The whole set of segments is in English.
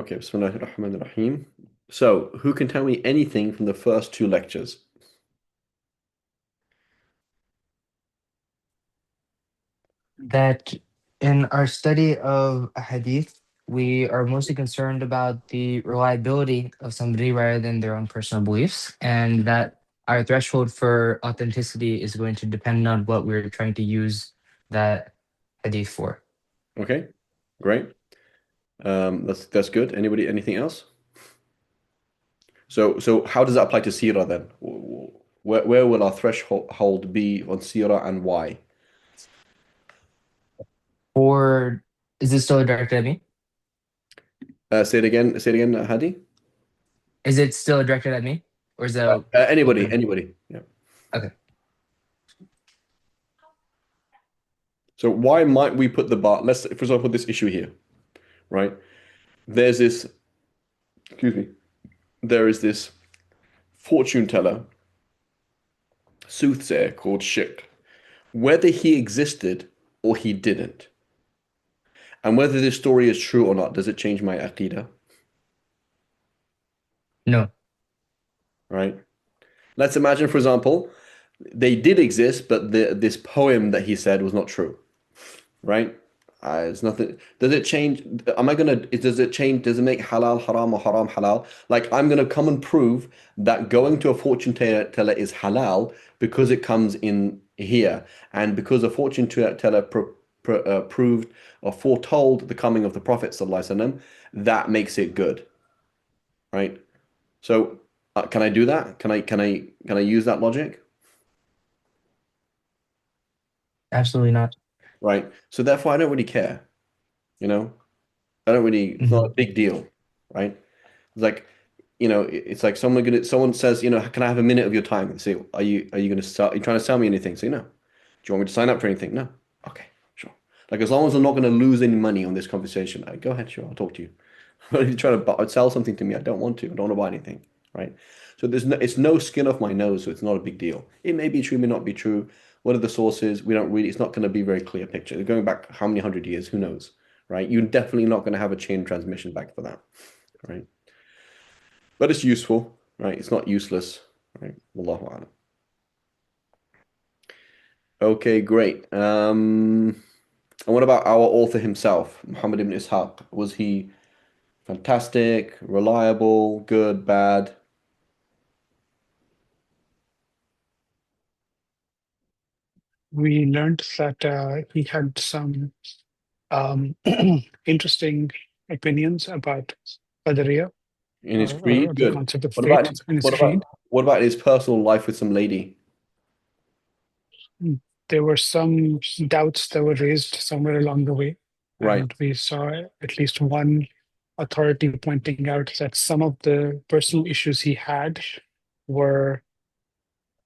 Okay, Bismillahir Rahmanir Rahim. So, who can tell me anything from the first two lectures? That in our study of hadith, we are mostly concerned about the reliability of somebody rather than their own personal beliefs, and that our threshold for authenticity is going to depend on what we're trying to use that hadith for. Okay, great. That's good. Anybody, anything else? So how does that apply to Sira then? Where will our threshold be on Sira and why? Or is this still directed at me? Say it again. Say it again, Hadi. Is it still directed at me, or is that Anybody, open? anybody. Yeah. Okay. So why might we put the bar? Let's, for example, this issue here, right? There's this, excuse me, there is this fortune teller, soothsayer called Shik. Whether he existed or he didn't, and whether this story is true or not, does it change my aqidah? No. Right? Let's imagine, for example, they did exist, but this poem that he said was not true. Right? It's nothing. Does it change? Am I gonna? Does it change? Does it make halal haram or haram halal? Like I'm gonna come and prove that going to a fortune teller is halal because it comes in here, and because a fortune teller proved or foretold the coming of the Prophet sallallahu alaihi wasallam, that makes it good, right? So can I do that? Can I use that logic? Absolutely not. Right. So therefore, I don't really care. You know, I don't really. It's not Hmm. a big deal, right? It's like, it's like someone says, can I have a minute of your time? And say, are you gonna sell? Are you trying to sell me anything? Say no. Do you want me to sign up for anything? No. Okay, sure. Like as long as I'm not gonna lose any money on this conversation, go ahead, sure, I'll talk to you. But if you're trying to sell something to me, I don't want to. I don't want to buy anything, right? So it's no skin off my nose, so it's not a big deal. It may be true, may not be true. What are the sources? We don't really. It's not going to be a very clear picture. Going back how many hundred years? Who knows, right? You're definitely not going to have a chain transmission back for that, right? But it's useful, right? It's not useless, right? Wallahu a'lam. Okay, great. And what about our author himself, Muhammad ibn Ishaq? Was he fantastic, reliable, good, bad? We learned that he had some um, interesting opinions about Qadariya, In his or creed? the Good. concept of What about fate in his what about creed. what about his personal life with some lady? There were some doubts that were raised somewhere along the way, Right, and we saw at least one authority pointing out that some of the personal issues he had were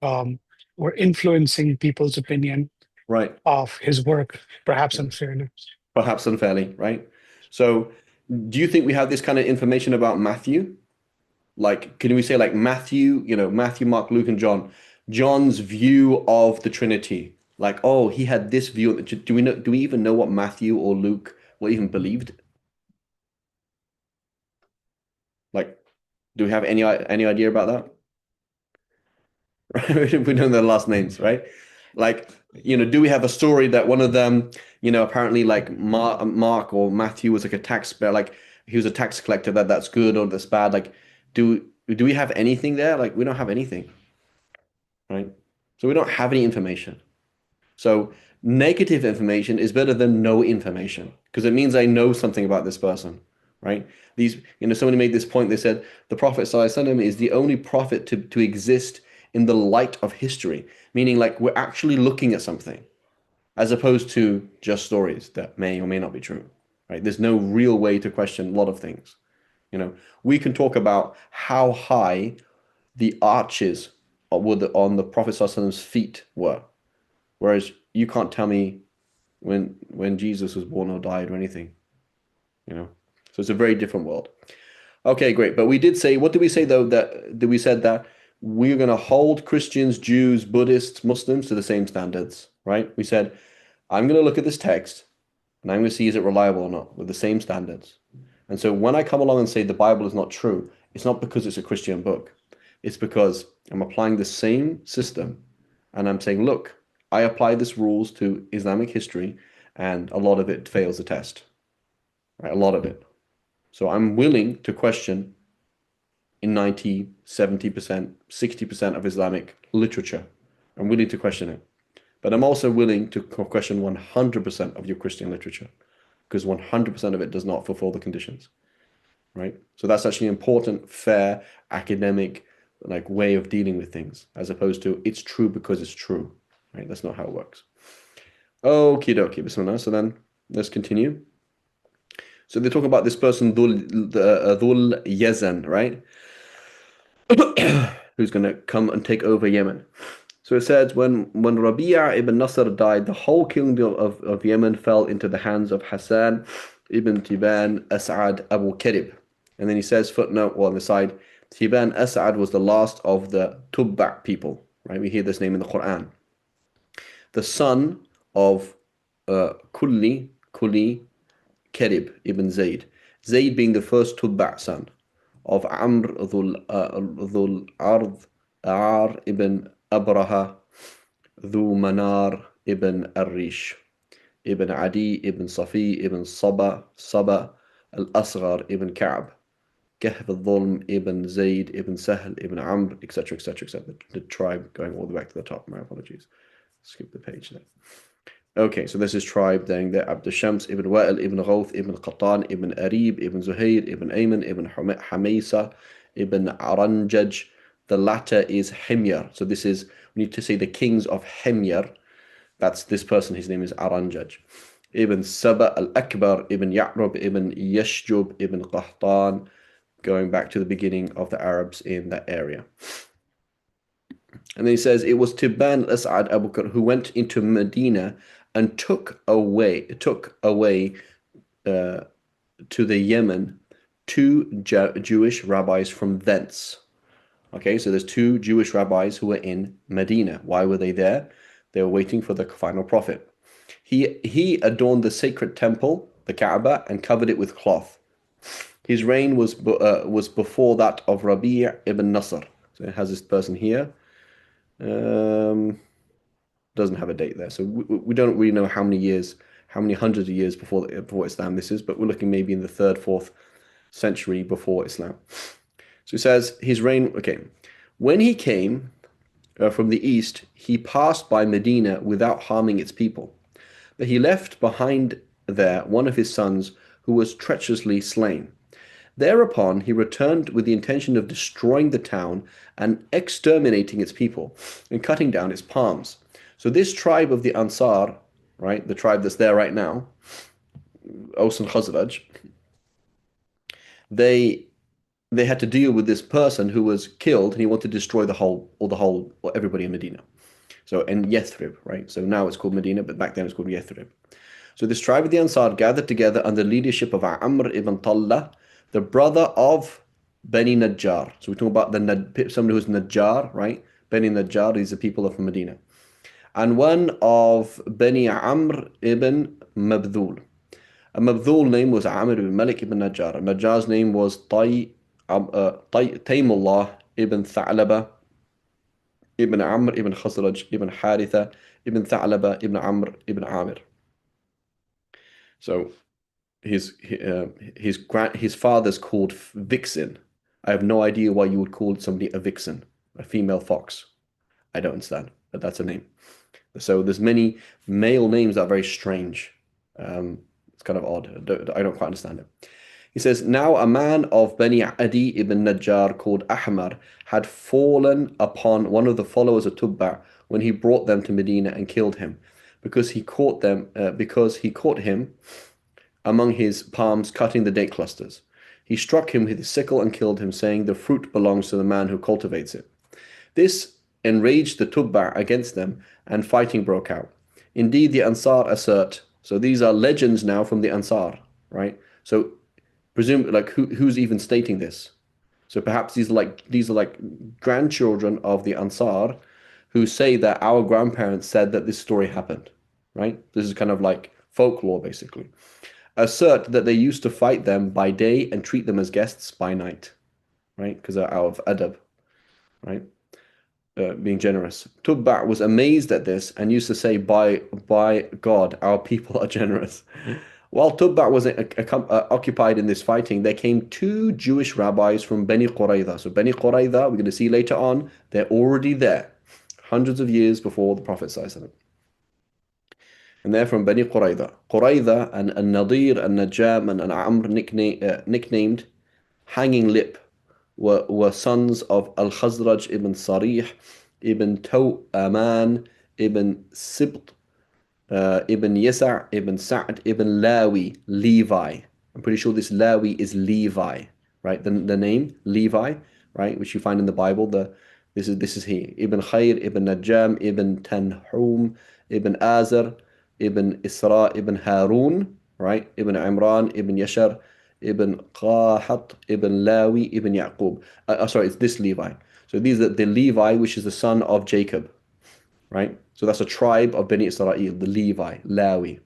um, were influencing people's opinion right. of his work, perhaps unfairly. Perhaps unfairly, right? So, do you think we have this kind of information about Matthew? Like, can we say like Matthew, Matthew, Mark, Luke, and John, John's view of the Trinity? Like, oh, he had this view. Do we know? Do we even know what Matthew or Luke what even believed? Like, do we have any idea about that? We know their last names, right? Like, do we have a story that one of them, apparently like Mark or Matthew was like a like he was a tax collector that's good or that's bad? Like, do we have anything there? Like, we don't have anything, right? So we don't have any information. So negative information is better than no information because it means I know something about this person, right? Somebody made this point. They said the Prophet ﷺ is the only prophet to exist in the light of history, meaning like we're actually looking at something as opposed to just stories that may or may not be true, right? There's no real way to question a lot of things. We can talk about how high the arches on the Prophet ﷺ's feet were. Whereas you can't tell me when Jesus was born or died or anything, you know. So it's a very different world. Okay, great. But we did say, what did we say though? That we said that we're going to hold Christians, Jews, Buddhists, Muslims to the same standards, right? We said, I'm going to look at this text and I'm going to see is it reliable or not with the same standards. And so when I come along and say the Bible is not true, it's not because it's a Christian book. It's because I'm applying the same system and I'm saying, look, I apply this rules to Islamic history and a lot of it fails the test, right? A lot of it. So I'm willing to question in 90, 70%, 60% of Islamic literature. I'm willing to question it. But I'm also willing to question 100% of your Christian literature because 100% of it does not fulfill the conditions, right? So that's actually an important, fair, academic like way of dealing with things, as opposed to it's true because it's true, right? That's not how it works. Okie dokie, bismillah. So then let's continue. So they talk about this person, Dhul Yazan, right? Who's going to come and take over Yemen. So it says, when Rabi'a ibn Nasr died, the whole kingdom of Yemen fell into the hands of Hassan ibn Tiban As'ad Abu Kirib. And then he says, footnote, well, on the side, Tiban As'ad was the last of the Tubba people, right? We hear this name in the Quran. The son of Kulli Kirib ibn Zayd. Zayd being the first Tubba son of Amr dhul Ard Ar ibn Abraha ذو منار ibn Arish ibn Adi ibn Safi ibn Saba al-Asghar ibn Ka'b Kahf al-Dhulm ibn Zayd ibn Sahl ibn Amr, etc., etc., etc. The tribe going all the way back to the top. My apologies. Skip the page there. Okay, so this is tribe then there. Abd Shams ibn Wa'il ibn Ghawth ibn Qattan ibn Arib ibn Zuhair ibn Ayman ibn Hamisa ibn Aranjaj. The latter is Himyar. So this is, we need to say the kings of Himyar. That's this person, his name is Aranjaj. Ibn Saba al-Akbar ibn Ya'rub ibn Yashjub ibn Qahtan, going back to the beginning of the Arabs in that area. And then he says, it was Tibban al-As'ad Abu Bakr who went into Medina and took away to the Yemen two Jewish rabbis from thence. Okay, so there's two Jewish rabbis who were in Medina. Why were they there? They were waiting for the final prophet. He adorned the sacred temple, the Kaaba, and covered it with cloth. His reign was before that of Rabi' ibn Nasr. So it has this person here. Doesn't have a date there, so we don't really know how many years, how many hundreds of years before Islam this is, but we're looking maybe in the 3rd, 4th century before Islam. So it says his reign. Okay, when he came from the east, he passed by Medina without harming its people, but he left behind there one of his sons who was treacherously slain. Thereupon he returned with the intention of destroying the town and exterminating its people and cutting down its palms. So this tribe of the Ansar, right, the tribe that's there right now, Aus and Khazraj, they had to deal with this person who was killed, and he wanted to destroy everybody in Medina. So in Yathrib, right? So now it's called Medina, but back then it's called Yathrib. So this tribe of the Ansar gathered together under the leadership of Amr ibn Tallah, the brother of Bani Najjar. So we're talking about somebody who's Najjar, right? Bani Najjar, these are people of Medina. And one of Bani Amr ibn Mabdul. A Mabdul name was Amr ibn Malik ibn Najjar. Najjar's name was Taymullah ibn Tha'laba ibn Amr ibn Khazraj ibn Haritha ibn Tha'laba ibn Amr ibn Amir. So his father's called Vixen. I have no idea why you would call somebody a vixen, a female fox. I don't understand, but that's a name. So there's many male names that are very strange. It's kind of odd. I don't quite understand it. He says, now a man of Bani Adi ibn Najjar called Ahmar had fallen upon one of the followers of Tubba when he brought them to Medina and killed him because he caught him among his palms cutting the date clusters. He struck him with his sickle and killed him, saying, the fruit belongs to the man who cultivates it. This enraged the Tubba against them, and fighting broke out. Indeed, the Ansar assert, so these are legends now from the Ansar, right? So presume like who's even stating this? So perhaps these are like grandchildren of the Ansar who say that our grandparents said that this story happened, right? This is kind of like folklore basically. assert that they used to fight them by day and treat them as guests by night, right? Because they're out of adab, right? Being generous. Tubba was amazed at this and used to say, by God, our people are generous. While Tubba was occupied in this fighting, there came two Jewish rabbis from Beni Qurayza. So Beni Qurayza, we're going to see later on, they're already there, hundreds of years before the Prophet ﷺ. And they're from Bani Qurayza. Qurayza and Nadir and Najam and Amr nicknamed Hanging Lip were sons of Al-Khazraj ibn Sarih, ibn Taw'aman, ibn Sibt, ibn Yasa', ibn Sa'd, ibn Lawi, Levi. I'm pretty sure this Lawi is Levi, right? The name Levi, right, which you find in the Bible. This is he. Ibn Khair, ibn Najam, ibn Tanhum, ibn Azar, ibn Isra, ibn Harun, right? Ibn Imran, ibn Yashar, ibn Qahat, ibn Lawi, ibn Yaqub. Sorry, it's this Levi. So these are the Levi, which is the son of Jacob, right? So that's a tribe of Bani Israel, the Levi, Lawi.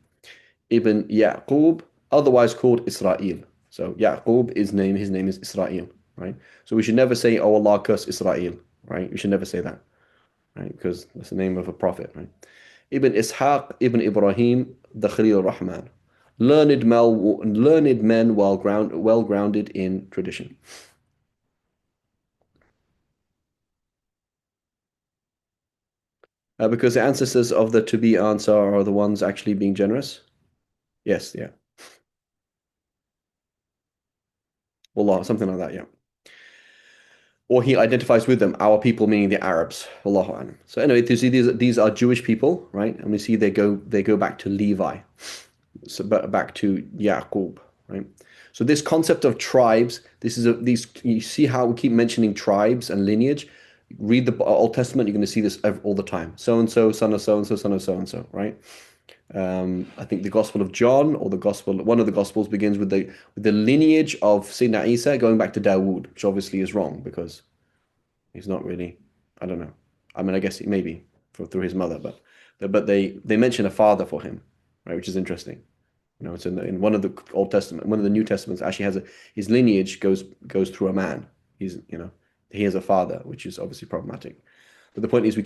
Ibn Yaqub, otherwise called Israel. So Yaqub is his name is Israel, right? So we should never say, oh Allah curse Israel, right? We should never say that, right? Because that's the name of a prophet, right? Ibn Ishaq, Ibn Ibrahim, the Khalil Rahman. Learned men well grounded in tradition. Because the ancestors of the to-be answer are the ones actually being generous? Yes, yeah. Wallah, something like that, yeah. Or he identifies with them, our people meaning the Arabs. Wallahu a'lam. So anyway, you see these are Jewish people, right? And we see they go back to Levi. So back to Yaqub, right? So this concept of tribes, these you see how we keep mentioning tribes and lineage. Read the Old Testament, you're going to see this all the time. So and so, son of so and so, son of so and so, right? I think the Gospel of John or one of the Gospels begins with the lineage of Sayyidina Isa going back to Dawood, which obviously is wrong because he's not really. I don't know. I mean, I guess maybe through his mother, but they mention a father for him, right? Which is interesting. It's in one of the Old Testament, one of the New Testaments actually has his lineage goes through a man. He has a father, which is obviously problematic. But the point is,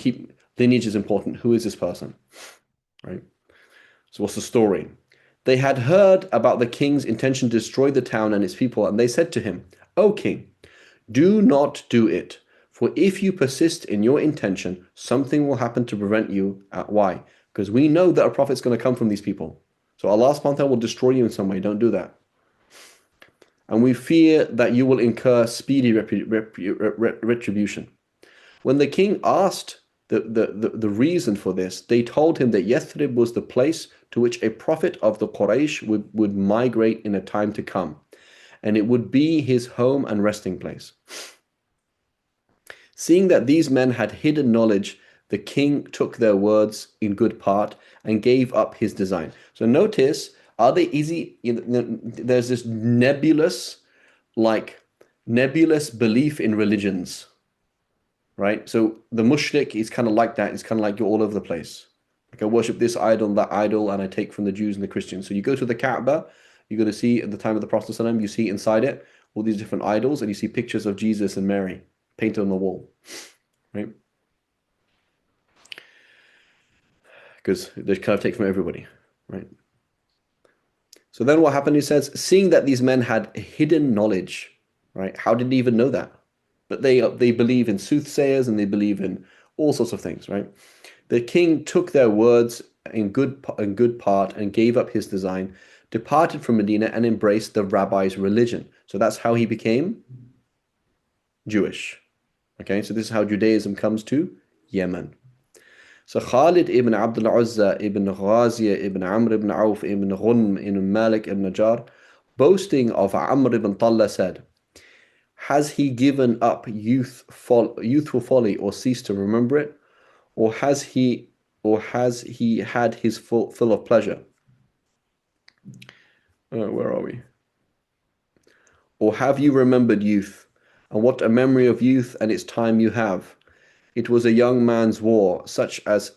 lineage is important. Who is this person, right? So what's the story? They had heard about the king's intention to destroy the town and its people, and they said to him, "O king, do not do it, for if you persist in your intention, something will happen to prevent you." Why? Because we know that a prophet's going to come from these people. So Allah subhanahu wa ta'ala will destroy you in some way. Don't do that. And we fear that you will incur speedy retribution. When the king asked the reason for this, they told him that Yathrib was the place to which a prophet of the Quraysh would migrate in a time to come, and it would be his home and resting place. Seeing that these men had hidden knowledge, the king took their words in good part and gave up his design. So notice, there's this nebulous belief in religions, right? So the mushrik is kind of like that. It's kind of like you're all over the place. Like I worship this idol, that idol, and I take from the Jews and the Christians. So you go to the Kaaba, you're going to see at the time of the Prophet ﷺ, you see inside it all these different idols, and you see pictures of Jesus and Mary painted on the wall, right? Because they kind of take from everybody, right? So then what happened, he says, seeing that these men had hidden knowledge, right? How did he even know that? But they believe in soothsayers and they believe in all sorts of things, right? The king took their words in good part and gave up his design, departed from Medina and embraced the rabbi's religion. So that's how he became Jewish. Okay, so this is how Judaism comes to Yemen. So Khalid ibn Abdul Uzza ibn Ghaziya ibn Amr ibn Auf ibn Ghunm ibn Malik ibn Najjar, boasting of Amr ibn Talha, said, "Has he given up youthful folly or ceased to remember it? Or has he had his fill of pleasure?" Where are we? "Or have you remembered youth? And what a memory of youth and its time you have. It was a young man's war, such as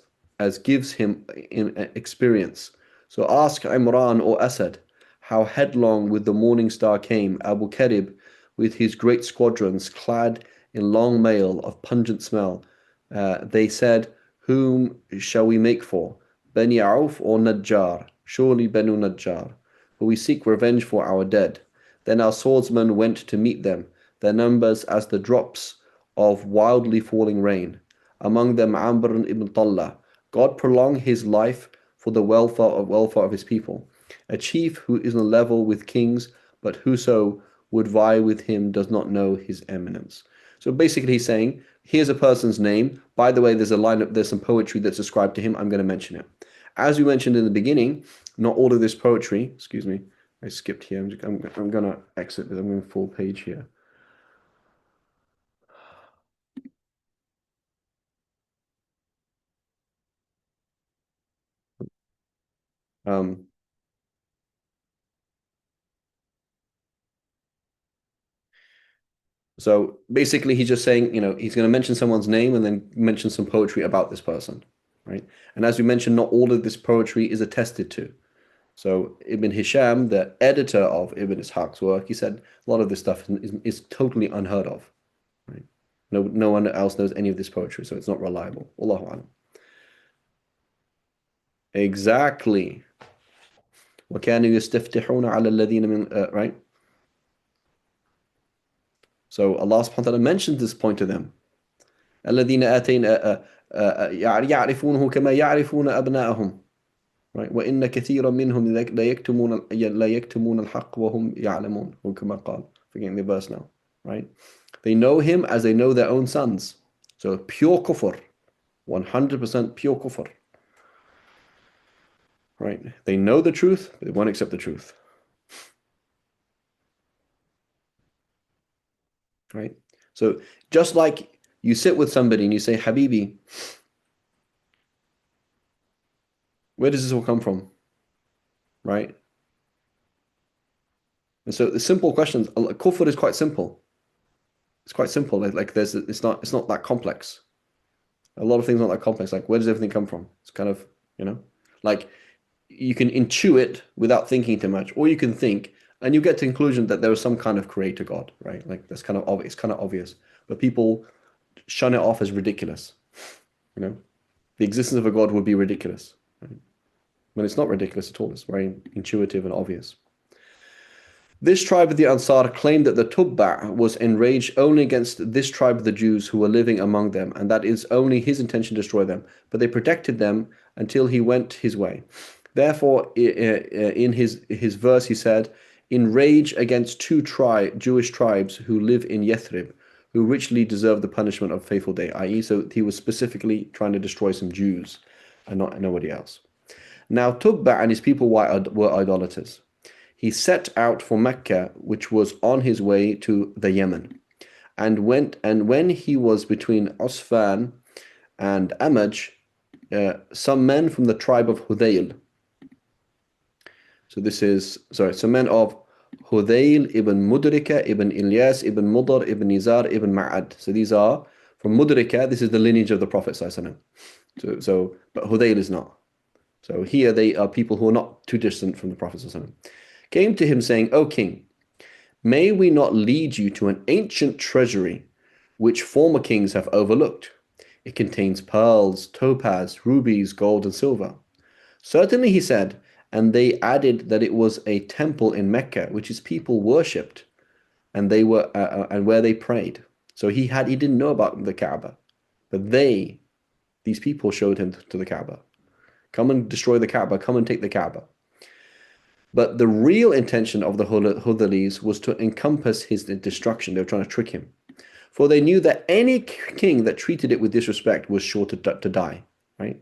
gives him in experience. So ask Imran or Asad, how headlong with the morning star came Abu Karib with his great squadrons clad in long mail of pungent smell. They said, whom shall we make for? Bani Auf or Najjar? Surely Banu Najjar. For we seek revenge for our dead. Then our swordsmen went to meet them, their numbers as the drops of wildly falling rain. Among them Amr ibn Tallah. God prolong his life for the welfare of his people. A chief who is on level with kings, but whoso would vie with him does not know his eminence. So basically he's saying, here's a person's name. By the way, there's some poetry that's ascribed to him. I'm going to mention it. As we mentioned in the beginning, not all of this poetry, excuse me, I skipped here. I'm going to exit because I'm going full page here. Um, so basically, he's just saying, he's going to mention someone's name and then mention some poetry about this person, right? And as we mentioned, not all of this poetry is attested to. So Ibn Hisham, the editor of Ibn Ishaq's work, he said a lot of this stuff is totally unheard of, right? No one else knows any of this poetry, so it's not reliable. Allahu alam. Exactly. وَكَانُوا يَسْتَفْتِحُونَ عَلَى الَّذِينَ مِنْ right? So Allah subhanahu wa ta'ala mentions this point to them. الَّذِينَ آتَيْنَ يَعْرِفُونَهُ كَمَا يَعْرِفُونَ أَبْنَاءَهُم right وَإِنَّ كَثِيرًا مِنْهُمْ لَيَكْتُمُونَ الْحَقَّ وَهُمْ يَعْلَمُونَ وَكَمَا قال. Forgetting the verse now, right? They know him as they know their own sons. So pure kufr, 100% pure kufr. Right? They know the truth, but they won't accept the truth. Right? So just like you sit with somebody and you say, Habibi, where does this all come from? Right? And so the simple questions, kufr is quite simple. It's quite simple. It's not that complex. A lot of things aren't that complex. Like, where does everything come from? It's kind of, like you can intuit without thinking too much, or you can think and you get to the conclusion that there is some kind of creator God, right? Like that's kind of obvious. It's kind of obvious, but people shun it off as ridiculous. The existence of a God would be ridiculous, right? When it's not ridiculous at all. It's very intuitive and obvious. This tribe of the Ansar claimed that the Tubba' was enraged only against this tribe of the Jews who were living among them, and that is only his intention to destroy them. But they protected them until he went his way. Therefore, in his verse, he said, in rage against two Jewish tribes who live in Yathrib, who richly deserve the punishment of faithful day, i.e., so he was specifically trying to destroy some Jews and not nobody else. Now, Tubba' and his people were idolaters. He set out for Mecca, which was on his way to the Yemen, and when he was between Usfan and Amaj, some men from the tribe of Hudayl. So some men of Hudayl ibn Mudrika ibn Ilyas ibn Mudar ibn Nizar ibn Ma'ad. So these are from Mudrika. This is the lineage of the Prophet ﷺ. But Hudayl is not. So here they are people who are not too distant from the Prophet ﷺ. Came to him saying, O king, may we not lead you to an ancient treasury which former kings have overlooked? It contains pearls, topaz, rubies, gold, and silver. Certainly, he said, and they added that it was a temple in Mecca, which his people worshipped, and and where they prayed. So he didn't know about the Kaaba, but these people showed him to the Kaaba. Come and destroy the Kaaba, come and take the Kaaba. But the real intention of the Hudhalis was to encompass his destruction. They were trying to trick him. For they knew that any king that treated it with disrespect was sure to die, right?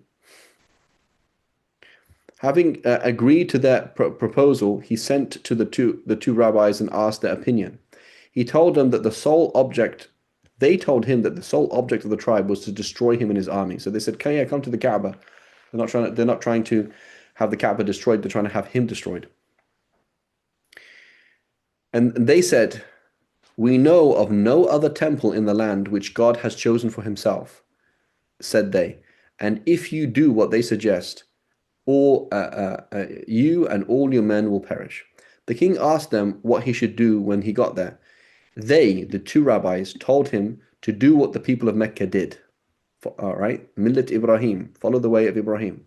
Having agreed to that proposal, he sent to the two rabbis and asked their opinion. He told them that they told him that the sole object of the tribe was to destroy him and his army. So they said, come to the Kaaba. They're not trying to have the Kaaba destroyed, they're trying to have him destroyed. And they said, we know of no other temple in the land which God has chosen for himself, said they. And if you do what they suggest, you and all your men will perish. The king asked them what he should do when he got there. They, the two rabbis, told him to do what the people of Mecca did. All right, Millet Ibrahim, follow the way of Ibrahim.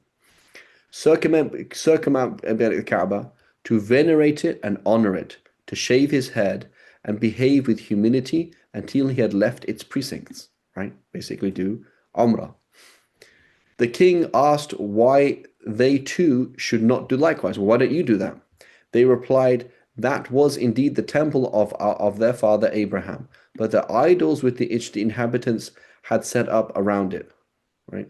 Circumambulate the Kaaba, to venerate it and honor it, to shave his head and behave with humility until he had left its precincts. Right? Basically, do Umrah. The king asked why they too should not do likewise. Well, why don't you do that? They replied, that was indeed the temple of their father Abraham, but the idols which the inhabitants had set up around it, right?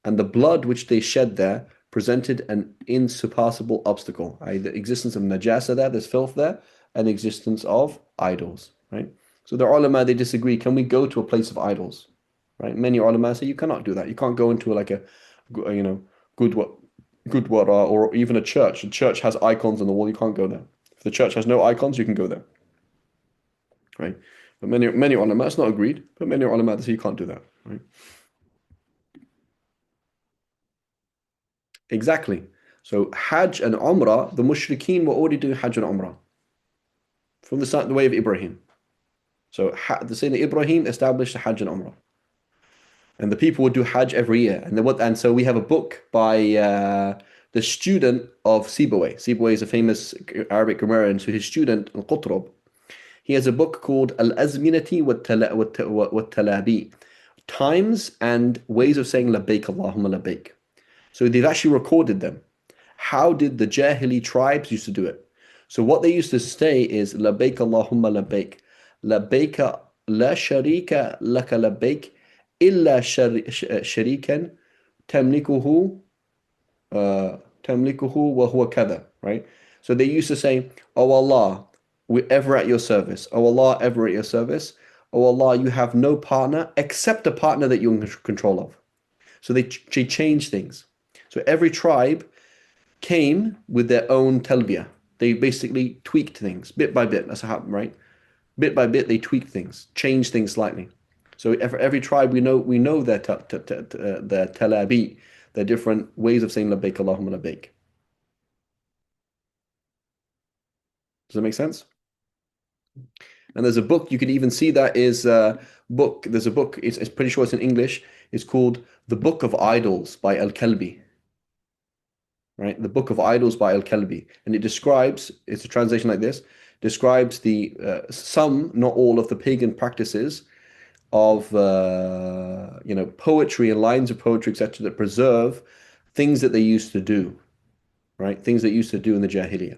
And the blood which they shed there presented an insurpassable obstacle, i.e., the existence of najasa there, there's filth there, and the existence of idols, right? So the ulama, they disagree. Can we go to a place of idols, right? Many ulama say you cannot do that. You can't go into like a, good what, good wara, or even a church. A church has icons on the wall. You can't go there. If the church has no icons, you can go there, right? But many ulama, it's not agreed, but many ulama, they say you can't do that, right? Exactly. So Hajj and Umrah, the Mushrikeen were already doing Hajj and Umrah from the way of Ibrahim. So the Sayyidina Ibrahim established the Hajj and Umrah, and the people would do Hajj every year. And so we have a book by the student of Sibawayh. Sibawayh is a famous Arabic grammarian. So his student Al-Qutrab, he has a book called Al-Azminati wa Talabi, times and ways of saying Labbaik Allahumma Labbaik. So they've actually recorded them. How did the Jahili tribes used to do it? So what they used to say is Labbaik Allahumma Labbaik. Labbaik la sharika laka labbaik illa sharikan tamlikuhu tamlikuhu wa huwa kada, right? So they used to say, "Oh Allah, we're ever at your service. Oh Allah, ever at your service. Oh Allah, you have no partner except a partner that you're in control of." So they changed things. So every tribe came with their own talbiyah. They basically tweaked things bit by bit. That's how it happened, right? Bit by bit, they tweaked things, changed things slightly. So every tribe we know their talabi, their different ways of saying labbaik Allahumma labbaik. Does that make sense? And there's a book you can even see that is book. There's a book. It's pretty sure it's in English. It's called The Book of Idols by Al-Kalbi. Right, The Book of Idols by Al-Kalbi, and it describes. It's a translation like this. Describes the some, not all, of the pagan practices of poetry and lines of poetry, etc., that preserve things that they used to do, right? Things that used to do in the Jahiliyyah,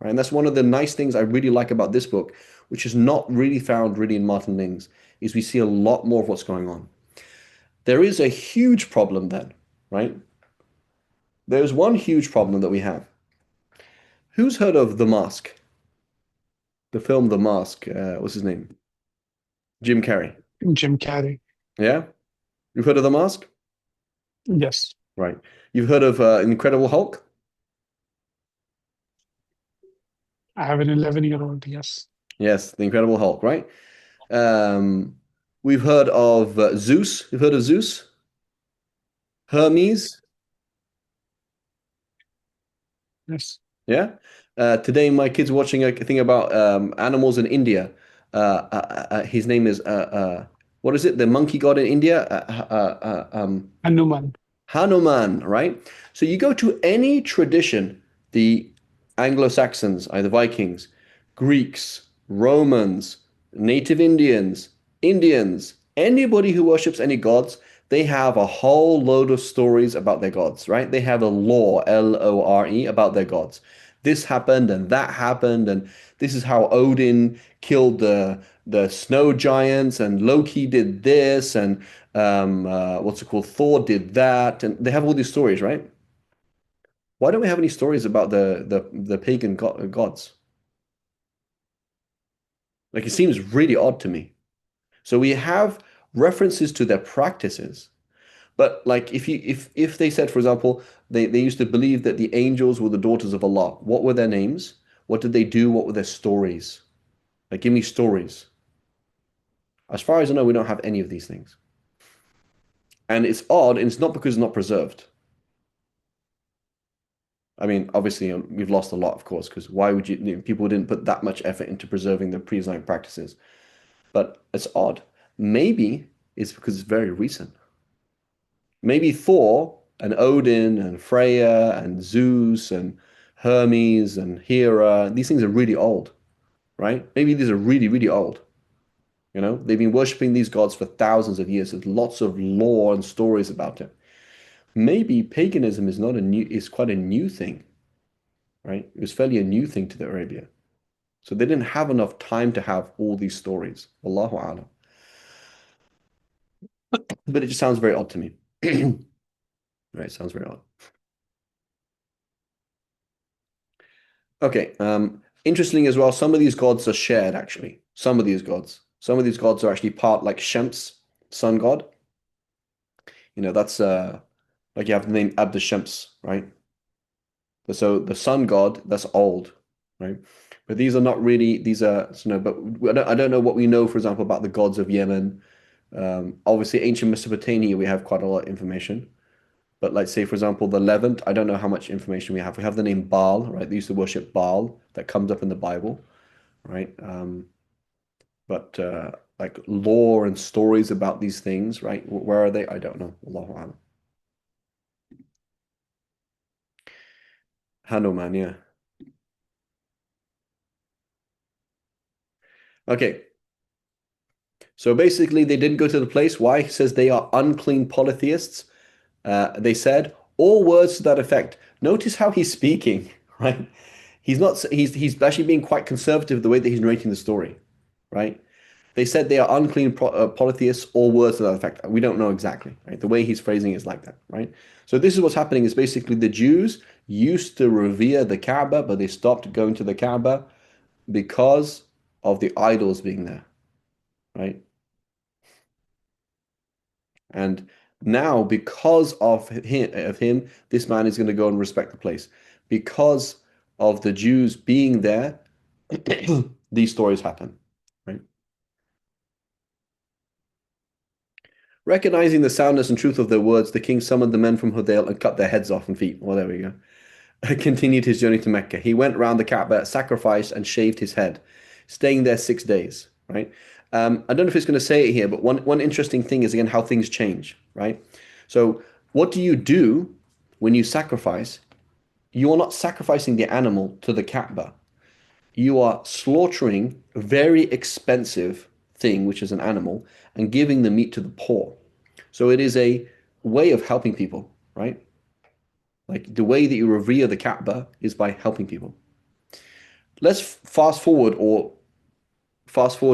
right? And that's one of the nice things I really like about this book, which is not really found really in Martin Ling's, is we see a lot more of what's going on. There is a huge problem then, right? There's one huge problem that we have. Who's heard of The Mask? The film The Mask, what's his name? Jim Carrey. Jim Carrey. Yeah? You've heard of The Mask? Yes. Right. You've heard of Incredible Hulk? I have an 11-year-old. Yes. Yes, The Incredible Hulk, right? Um, we've heard of Zeus. You've heard of Zeus? Hermes? Yes. Yeah. Today, my kids were watching a thing about animals in India. His name is what is it? The monkey god in India? Hanuman. Hanuman, right? So you go to any tradition, the Anglo-Saxons, either Vikings, Greeks, Romans, Native Indians, anybody who worships any gods, they have a whole load of stories about their gods, right? They have a lore, Lore, about their gods. This happened and that happened, and this is how Odin killed the snow giants, and Loki did this, and what's it called? Thor did that, and they have all these stories, right? Why don't we have any stories about the pagan gods? Like it seems really odd to me. So we have references to their practices, but like if they said, for example, they used to believe that the angels were the daughters of Allah. What were their names? What did they do? What were their stories? Like give me stories. As far as I know, we don't have any of these things. And it's odd, and it's not because it's not preserved. I mean, obviously, we've lost a lot, of course, because why would people didn't put that much effort into preserving the pre-Islamic practices. But it's odd. Maybe it's because it's very recent. Maybe Thor and Odin and Freya and Zeus and Hermes and Hera, these things are really old, right? Maybe these are really, really old. You know, they've been worshipping these gods for thousands of years. There's lots of lore and stories about it. Maybe paganism is quite a new thing, right? It was fairly a new thing to the Arabia. So they didn't have enough time to have all these stories. Allahu A'lam. But it just sounds very odd to me. Right, sounds very odd. Okay, interesting as well, some of these gods are shared actually. Some of these gods. Some of these gods are actually part like Shems, sun god. You know, that's like you have the name Abd Shems, right? So the sun god, that's old, right? But these are not really, these are, you know, but I don't know what we know, for example, about the gods of Yemen. Obviously, ancient Mesopotamia, we have quite a lot of information. But like, say, for example, the Levant, I don't know how much information we have. We have the name Baal, right? They used to worship Baal. That comes up in the Bible, right? But like lore and stories about these things, right? Where are they? I don't know. Allahu A'lam. Hanuman, yeah. Okay. So basically, they didn't go to the place. Why? He says they are unclean polytheists. They said all words to that effect. Notice how he's speaking, right? He's not. He's actually being quite conservative the way that he's narrating the story, right? They said they are unclean polytheists, all words to that effect. We don't know exactly, right? The way he's phrasing is like that, right? So this is what's happening is basically the Jews used to revere the Kaaba, but they stopped going to the Kaaba because of the idols being there, right? And now, because of him, this man is going to go and respect the place. Because of the Jews being there, these stories happen, right? Recognizing the soundness and truth of their words, the king summoned the men from Hudayl and cut their heads off and feet. Well, there we go. Continued his journey to Mecca. He went round the Kaaba, sacrificed, and shaved his head, staying there 6 days, right? I don't know if it's going to say it here, but one interesting thing is, again, how things change, right? So what do you do when you sacrifice? You are not sacrificing the animal to the Kaaba. You are slaughtering a very expensive thing, which is an animal, and giving the meat to the poor. So it is a way of helping people, right? Like the way that you revere the Kaaba is by helping people. Let's fast forward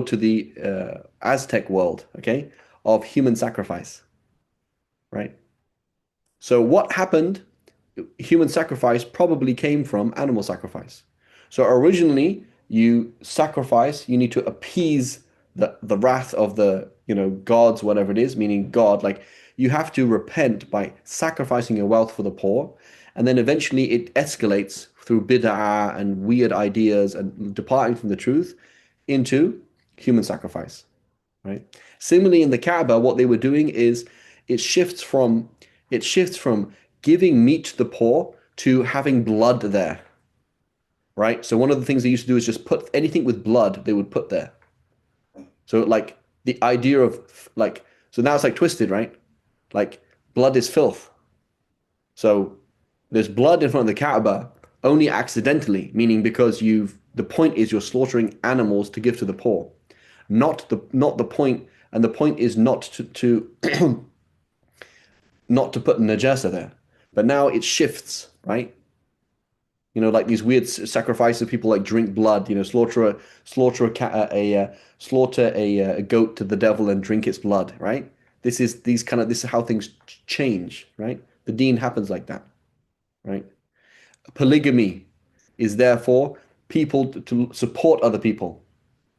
to the Aztec world, okay, of human sacrifice, right? So what happened? Human sacrifice probably came from animal sacrifice. So originally, you need to appease the wrath of the, gods, whatever it is, meaning God, like you have to repent by sacrificing your wealth for the poor, and then eventually it escalates through bid'ah and weird ideas and departing from the truth into human sacrifice, right? Similarly, in the Kaaba, what they were doing is it shifts from it shifts from giving meat to the poor to having blood there, right? So one of the things they used to do is just put anything with blood they would put there. So like the idea of like so now it's like twisted, right? Like blood is filth. So there's blood in front of the Kaaba only accidentally, meaning because the point is you're slaughtering animals to give to the poor, not the point, and the point is not to not to put najasa there. But now it shifts, right? Like these weird sacrifices, people like drink blood, slaughter a goat to the devil and drink its blood, right? This is how things change, right? The deen happens like that, right? Polygamy is therefore people to support other people,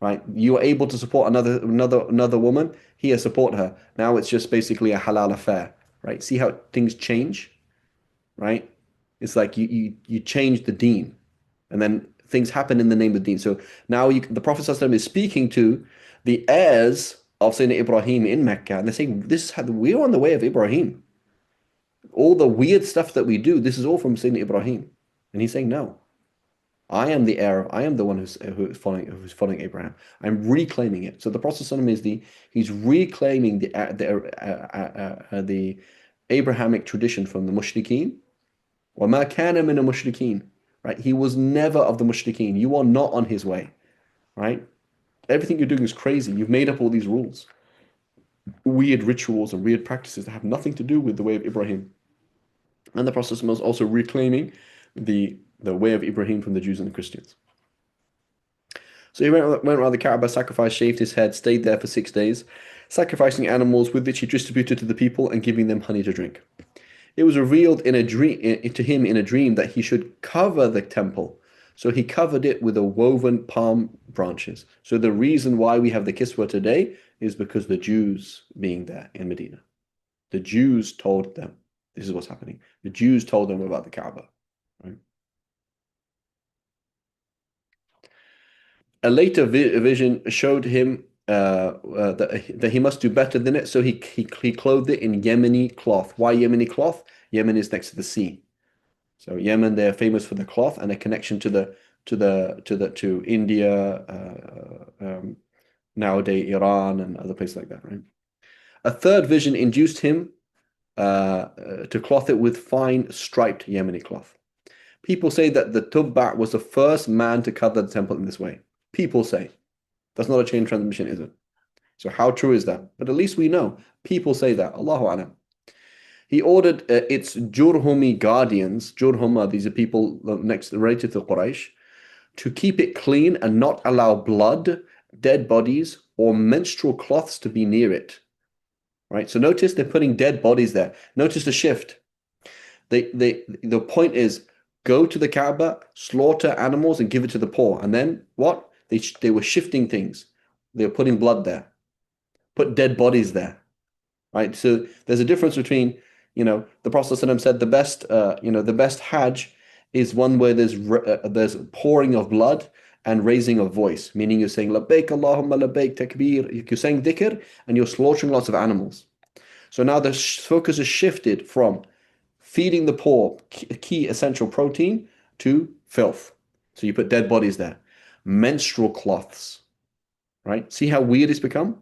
right? You are able to support another woman, here support her. Now it's just basically a halal affair, right? See how things change, right? It's like you change the deen, and then things happen in the name of the deen. So now the Prophet ﷺ is speaking to the heirs of Sayyidina Ibrahim in Mecca, and they're saying, we're on the way of Ibrahim. All the weird stuff that we do, this is all from Sayyidina Ibrahim. And he's saying, no, I am the heir. I am the one who's following Abraham. I'm reclaiming it. So the Prophet ﷺ is he's reclaiming the Abrahamic tradition from the mushrikeen. وَمَا كَانَ مِنَ الْمُشْرِكِينَ. Right? He was never of the mushrikeen. You are not on his way. Right? Everything you're doing is crazy. You've made up all these rules, weird rituals and weird practices that have nothing to do with the way of Ibrahim. And the Prophet was also reclaiming the way of Ibrahim from the Jews and the Christians. So he went around the Kaaba, sacrificed, shaved his head, stayed there for 6 days, sacrificing animals with which he distributed to the people and giving them honey to drink. It was revealed in a dream to him in a dream that he should cover the temple. So he covered it with a woven palm branches. So the reason why we have the Kiswa today is because the Jews being there in Medina. The Jews told them this is what's happening. The Jews told them about the Kaaba. Right? A later vision showed him that he must do better than it. So he clothed it in Yemeni cloth. Why Yemeni cloth? Yemen is next to the sea. So Yemen, they're famous for the cloth and a connection to India, nowadays Iran and other places like that, right? A third vision induced him to cloth it with fine striped Yemeni cloth. People say that the Tubba was the first man to cover the temple in this way. People say. That's not a chain transmission, is it? So how true is that? But at least we know. People say that. Allahu Alam. He ordered its Jurhumi guardians, Jurhum, these are people next related to Quraysh, to keep it clean and not allow blood, dead bodies, or menstrual cloths to be near it. Right? So notice they're putting dead bodies there. Notice the shift. The point is go to the Kaaba, slaughter animals, and give it to the poor. And then what? They were shifting things. They were putting blood there, put dead bodies there. Right? So there's a difference between, the Prophet ﷺ said the best Hajj is one where there's pouring of blood and raising of voice, meaning you're saying labbaik Allahumma labbaik takbir, you're saying dhikr and you're slaughtering lots of animals. So now the focus is shifted from feeding the poor key essential protein to filth. So you put dead bodies there. Menstrual cloths, right? See how weird it's become?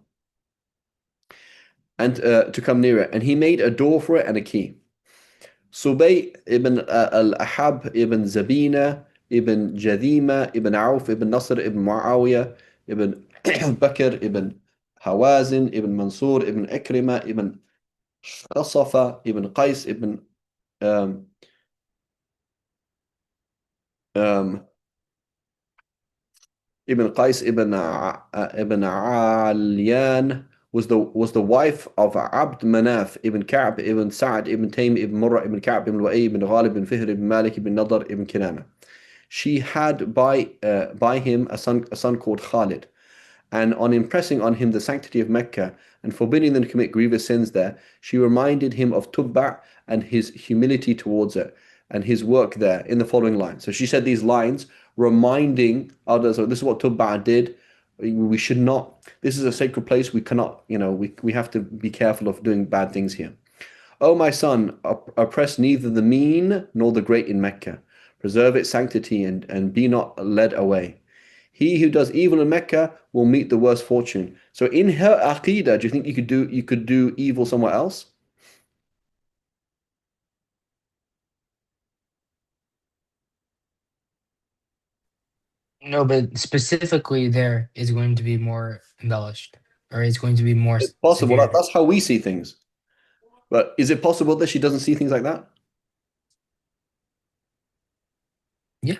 And to come near it. And he made a door for it and a key. Subay ibn al-Ahab ibn Zabina ibn Jadima ibn Auf ibn Nasr ibn Muawiyah ibn Bakr ibn Hawazin ibn Mansur ibn Ikrima ibn Khasafa ibn Qais ibn um, um, Ibn Qais ibn Alyan was the wife of Abd Manaf ibn Ka'b ibn Sa'd ibn Taym ibn Murrah ibn Ka'b ibn Lu'ay ibn Ghalib ibn Fihr ibn Malik ibn Nadar ibn Kinana. She had by him a son called Khalid, and on impressing on him the sanctity of Mecca and forbidding them to commit grievous sins there, she reminded him of Tubba and his humility towards it and his work there in the following lines. So she said these lines, reminding others, oh, this is what Tubba did. We should not, this is a sacred place. We cannot, we have to be careful of doing bad things here. O my son, oppress neither the mean nor the great in Mecca. Preserve its sanctity and be not led away. He who does evil in Mecca will meet the worst fortune. So in her aqidah, do you think you could do evil somewhere else? No, but specifically there is going to be more embellished, or it's going to be more It's possible. severe. That's how we see things. But is it possible that she doesn't see things like that? Yeah,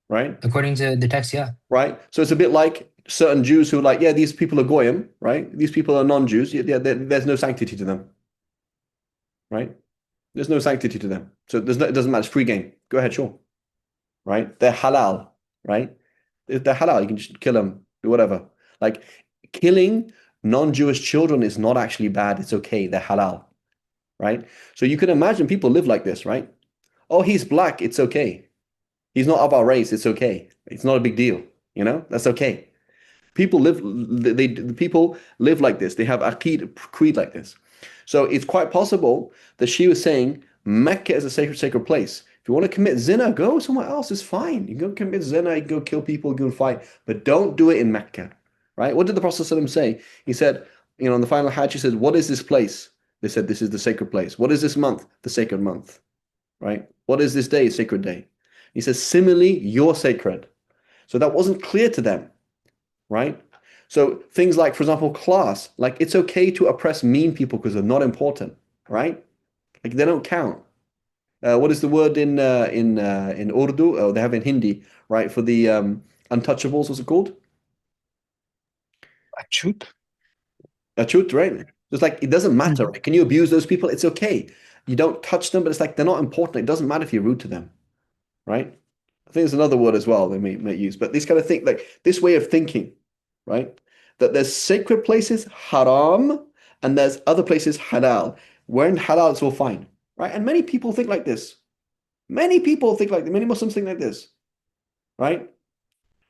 Right? according to the text, yeah. Right? So it's a bit like certain Jews who are like, yeah, these people are goyim, right? These people are non-Jews. Yeah, there's no sanctity to them, right? There's no sanctity to them. So it doesn't matter. It's free game. Go ahead, sure. Right? They're halal, right? If they're halal, you can just kill them, do whatever. Like killing non-Jewish children is not actually bad. It's okay. They're halal, right? So you can imagine people live like this, right? Oh, he's black. It's okay. He's not of our race. It's okay. It's not a big deal. That's okay. People live like this. They have a creed like this. So it's quite possible that she was saying Mecca is a sacred place. If you want to commit zina, go somewhere else. It's fine. You can go commit zina, you can go kill people, go fight, but don't do it in Mecca, right? What did the Prophet ﷺ say? He said, on the final Hajj, he said, "What is this place?" They said, "This is the sacred place." "What is this month?" "The sacred month." Right? "What is this day?" "Sacred day." He says, "Similarly, you're sacred." So that wasn't clear to them, right? So things like, for example, class, like it's okay to oppress mean people because they're not important, right? Like they don't count. What is the word in Urdu? Oh, they have in Hindi, right? For the untouchables, what's it called? Achut. Achut, right? It's like it doesn't matter, Mhm. right? Can you abuse those people? It's okay. You don't touch them, but it's like they're not important. It doesn't matter if you're rude to them, right? I think there's another word as well they may use, but these kind of think like this way of thinking, right? That there's sacred places, haram, and there's other places, halal. Where in halal, it's all fine, right? And many people think like this. Many Muslims think like this, right?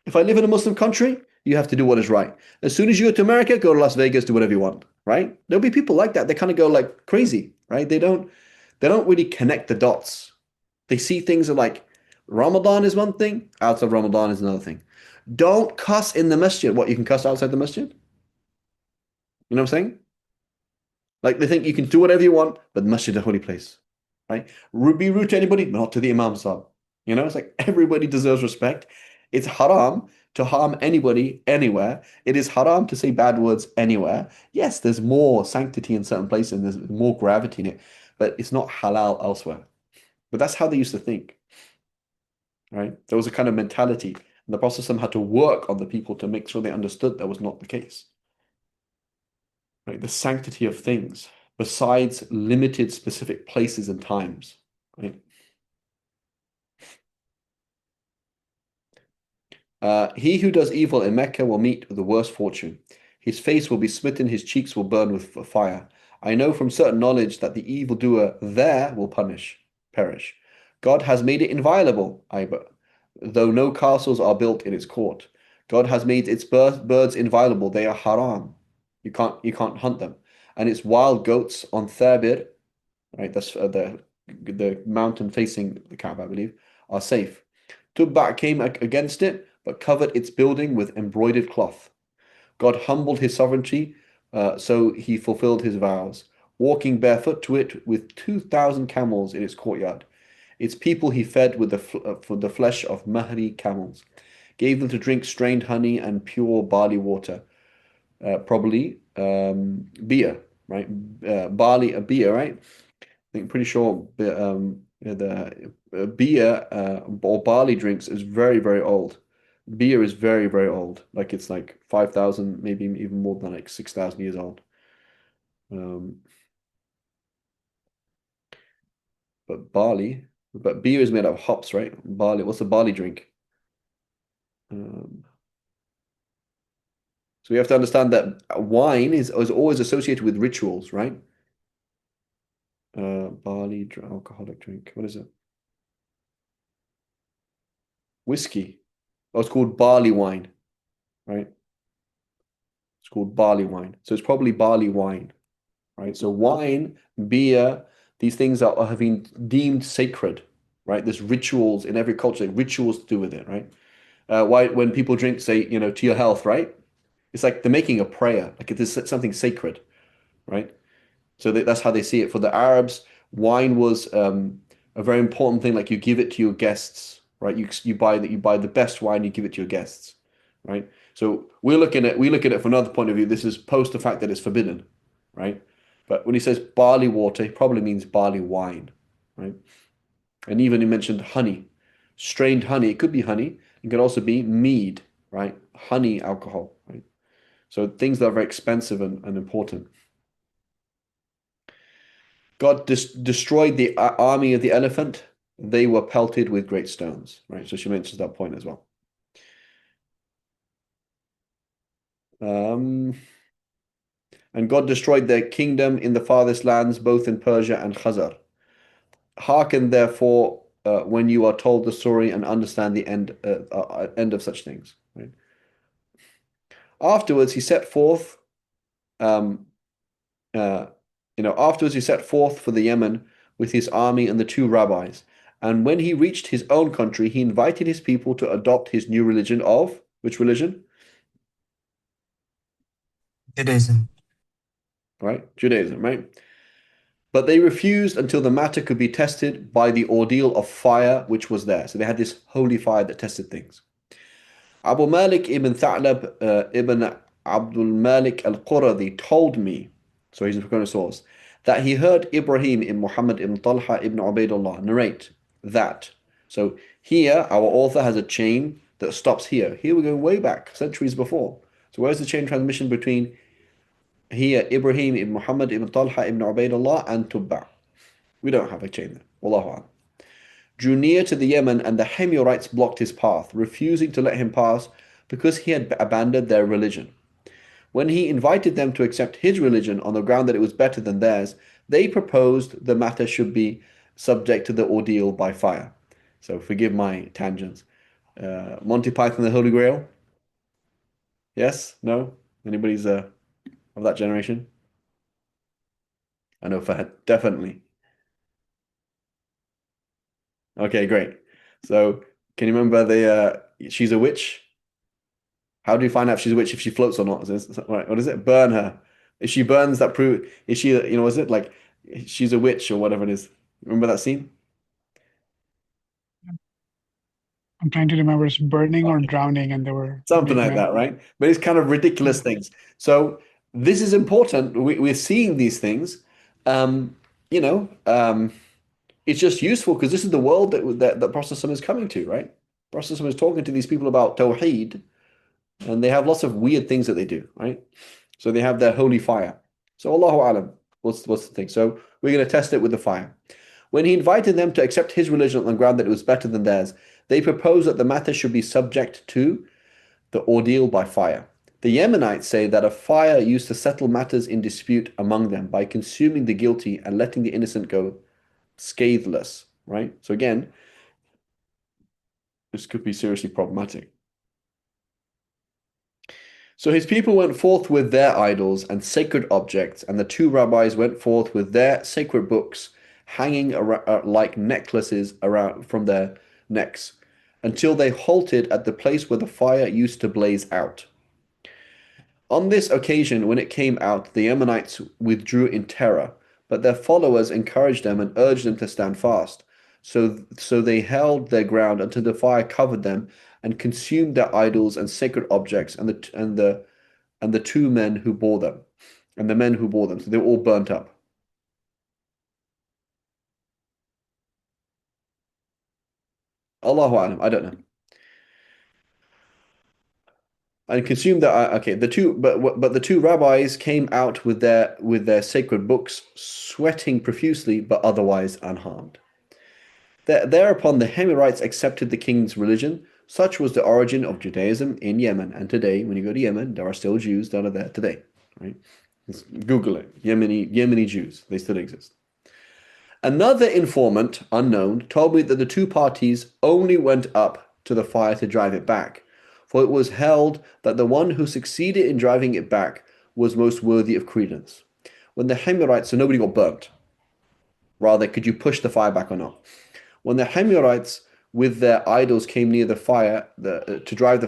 If I live in a Muslim country, you have to do what is right. As soon as you go to America, go to Las Vegas, do whatever you want, right? There'll be people like that. They kind of go like crazy, right? They don't really connect the dots. They see things like Ramadan is one thing, outside Ramadan is another thing. Don't cuss in the masjid. What, you can cuss outside the masjid? You know what I'm saying? Like they think you can do whatever you want, but the masjid is a holy place, right? Be rude to anybody, not to the Imam Sahib. It's like everybody deserves respect. It's haram to harm anybody anywhere. It is haram to say bad words anywhere. Yes, there's more sanctity in certain places, and there's more gravity in it, but it's not halal elsewhere. But that's how they used to think, right? There was a kind of mentality, and the Prophet ﷺ had to work on the people to make sure they understood that was not the case. Right? The sanctity of things, besides limited specific places and times, right? He who does evil in Mecca will meet the worst fortune. His face will be smitten, his cheeks will burn with fire. I know from certain knowledge that the evildoer there will perish. God has made it inviolable, though no castles are built in its court. God has made its birds inviolable; they are haram. You can't hunt them. And its wild goats on Thabir, right? That's the mountain facing the Kaaba, I believe, are safe. Tubba came against it, but covered its building with embroidered cloth. God humbled his sovereignty, so he fulfilled his vows, walking barefoot to it with 2,000 camels in its courtyard. Its people he fed with for the flesh of Mahri camels, gave them to drink strained honey and pure barley water, probably beer, right? Barley, a beer, right? I'm pretty sure the beer or barley drinks is very, very old. Beer is very, very old. Like it's like 5,000, maybe even more than like 6,000 years old. Um, but beer is made out of hops, right? Barley, what's a barley drink? Um, so we have to understand that wine is always associated with rituals, right? Alcoholic drink. What is it? Whiskey. Oh, it's called barley wine, right? It's called barley wine. So it's probably barley wine, right? So wine, beer, these things have been deemed sacred, right? There's rituals in every culture, rituals to do with it, right? Why when people drink, say, to your health, right? It's like they're making a prayer, like it is something sacred, right? So that's how they see it. For the Arabs, wine was a very important thing. Like you give it to your guests, right? You buy the best wine, you give it to your guests, right? So we look at it from another point of view. This is post the fact that it's forbidden, right? But when he says barley water, he probably means barley wine, right? And even he mentioned honey, strained honey. It could be honey. It could also be mead, right? Honey alcohol, right? So things that are very expensive and important. God destroyed the army of the elephant. They were pelted with great stones, right? So she mentions that point as well. Um, and God destroyed their kingdom in the farthest lands, both in Persia and Khazar. Hearken therefore when you are told the story and understand the end of such things. Right? Afterwards, he set forth. Um, afterwards he set forth for the Yemen with his army and the two rabbis, And when he reached his own country, he invited his people to adopt his new religion of which religion? Judaism. Right? Judaism, right? But they refused until the matter could be tested by the ordeal of fire which was there. So they had this holy fire that tested things. Abu Malik ibn Tha'lab ibn Abdul Malik al-Quradi told me, so he's a source, that he heard Ibrahim ibn Muhammad ibn Talha ibn Ubaidullah narrate that. So here, our author has a chain that stops here. Here we're going way back, centuries before. So where's the chain transmission between here, Ibrahim ibn Muhammad ibn Talha ibn Ubaidullah and Tubba? We don't have a chain there. Wallahu a'lam. Drew near to the Yemen, and the Himyarites blocked his path, refusing to let him pass because he had abandoned their religion. When he invited them to accept his religion on the ground that it was better than theirs, they proposed the matter should be subject to the ordeal by fire. So forgive my tangents. Monty Python, the Holy Grail? Yes? No? Anybody's of that generation? I know Fahad, definitely. Okay, great. So can you remember the she's a witch? How do you find out if she's a witch if she floats or not? Right, what is it? Burn her. If she burns, that prove is she, is it like she's a witch or whatever it is? Remember that scene? I'm trying to remember it's burning or Okay. drowning, and there were Something big like men. that, right? But it's kind of ridiculous things. So this is important. We're seeing these things. Um, you know, um, it's just useful because this is the world that Prophet ﷺ is coming to, right? Prophet ﷺ is talking to these people about Tawheed, and they have lots of weird things that they do, right? So they have their holy fire. So Allahu Alam, what's the thing? So we're going to test it with the fire. When he invited them to accept his religion on the ground that it was better than theirs, they proposed that the matter should be subject to the ordeal by fire. The Yemenites say that a fire used to settle matters in dispute among them by consuming the guilty and letting the innocent go scatheless, right? So again, this could be seriously problematic. So his people went forth with their idols and sacred objects, and the two rabbis went forth with their sacred books hanging like necklaces around from their necks, until they halted at the place where the fire used to blaze out. On this occasion, when it came out, the Ammonites withdrew in terror, but their followers encouraged them and urged them to stand fast. So they held their ground until the fire covered them and consumed their idols and sacred objects and the two men who bore them, and the men who bore them. So they were all burnt up. Allahu alam, I don't know. And consumed that. Okay, but the two rabbis came out with their sacred books, sweating profusely, but otherwise unharmed. Thereupon the Himyarites accepted the king's religion. Such was the origin of Judaism in Yemen. And today, when you go to Yemen, there are still Jews that are there today. Right? Just Google it. Yemeni Jews. They still exist. Another informant, unknown, told me that the two parties only went up to the fire to drive it back, for it was held that the one who succeeded in driving it back was most worthy of credence. When the Himyarites, so nobody got burnt. Rather, could you push the fire back or not? When the Himyarites with their idols came near the fire to drive the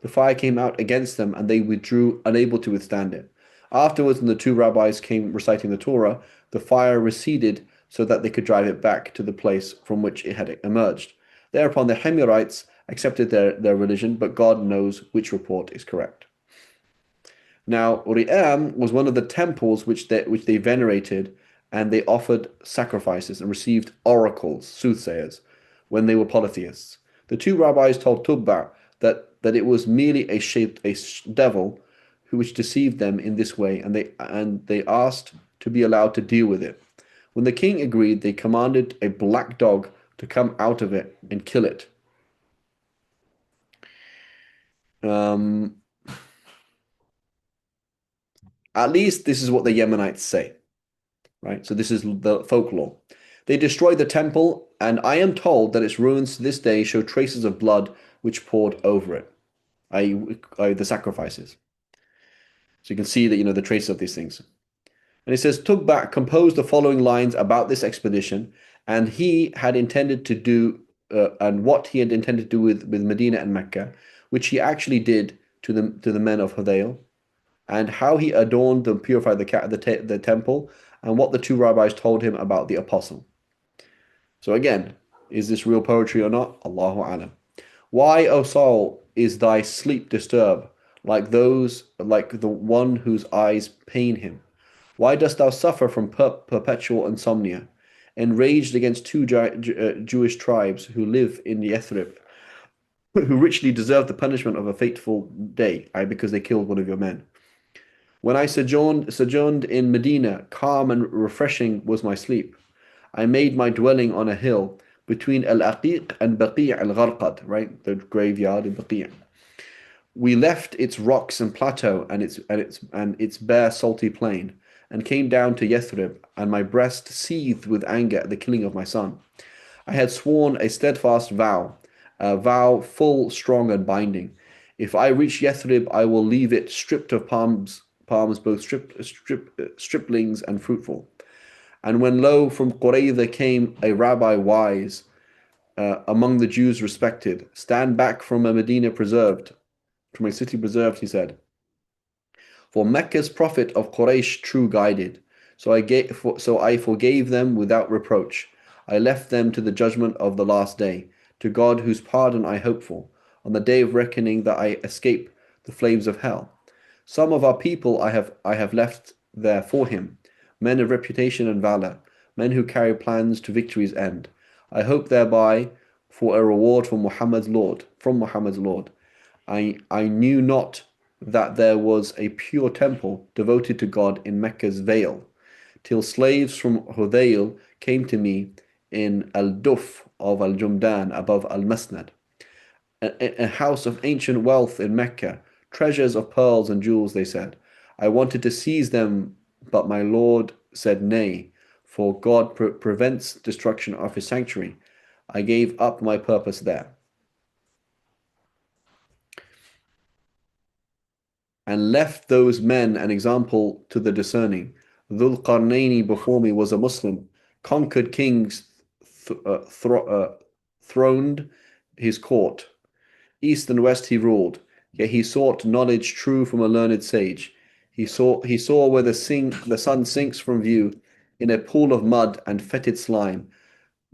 fire came out against them and they withdrew, unable to withstand it. Afterwards, when the two rabbis came reciting the Torah, the fire receded so that they could drive it back to the place from which it had emerged. Thereupon the Himyarites accepted their religion, but God knows which report is correct. Now, Uri'am was one of the temples which they venerated, and they offered sacrifices and received oracles, soothsayers, when they were polytheists. The two rabbis told Tubba that it was merely a devil which deceived them in this way, and they asked to be allowed to deal with it. When the king agreed, they commanded a black dog to come out of it and kill it. Um, at least this is what the Yemenites say, right? So this is the folklore. They destroyed the temple, and I am told that its ruins to this day show traces of blood which poured over it, i.e., the sacrifices. So you can see that, the traces of these things. And it says, Tugba composed the following lines about this expedition, and he had intended to do and what he had intended to do with Medina and Mecca, which he actually did to the men of Hudayl, and how he adorned and purified the temple, and what the two rabbis told him about the apostle. So again, is this real poetry or not? Allahu alam. Why, O soul, is thy sleep disturbed, like the one whose eyes pain him? Why dost thou suffer from perpetual insomnia, enraged against two Jewish tribes who live in Yathrib, who richly deserve the punishment of a fateful day, because they killed one of your men? When I sojourned in Medina, calm and refreshing was my sleep. I made my dwelling on a hill between Al-Aqiq and Baqi' al-Gharqad, right? The graveyard in Baqi'. We left its rocks and plateau and its bare salty plain, and came down to Yathrib, and my breast seethed with anger at the killing of my son. I had sworn a steadfast vow, a vow full, strong, and binding. If I reach Yathrib, I will leave it stripped of palms both striplings and fruitful. And when lo, from Qurayza came a rabbi wise, among the Jews respected, stand back from a Medina preserved, from a city preserved, he said. For Mecca's prophet of Quraysh true guided, so I forgave them without reproach. I left them to the judgment of the last day, to God whose pardon I hope for, on the day of reckoning that I escape the flames of hell. Some of our people I have left there for him, men of reputation and valor, men who carry plans to victory's end. I hope thereby for a reward from Muhammad's Lord. I knew not that there was a pure temple devoted to God in Mecca's vale, till slaves from Hudayl came to me in Al-Duf of Al-Jumdan above Al-Masnad, a house of ancient wealth in Mecca, treasures of pearls and jewels, they said. I wanted to seize them, but my Lord said nay, for God prevents destruction of his sanctuary. I gave up my purpose there, and left those men an example to the discerning. Dhul Qarnaini before me was a Muslim, conquered kings, throned his court. East and west he ruled, yet he sought knowledge true from a learned sage. He saw where the sun sinks from view in a pool of mud and fetid slime.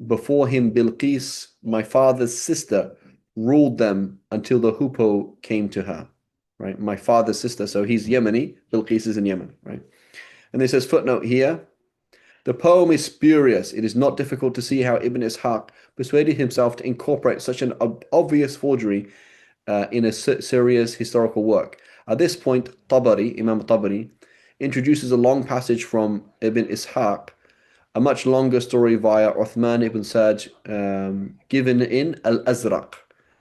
Before him Bilqis, my father's sister, ruled them until the hoopoe came to her. Right, my father's sister. So he's Yemeni. Bilqis is in Yemen. Right, and this says footnote here. The poem is spurious. It is not difficult to see how Ibn Ishaq persuaded himself to incorporate such an obvious forgery in a serious historical work. At this point, Imam Tabari, introduces a long passage from Ibn Ishaq, a much longer story via Uthman ibn Saj, given in Al-Azraq.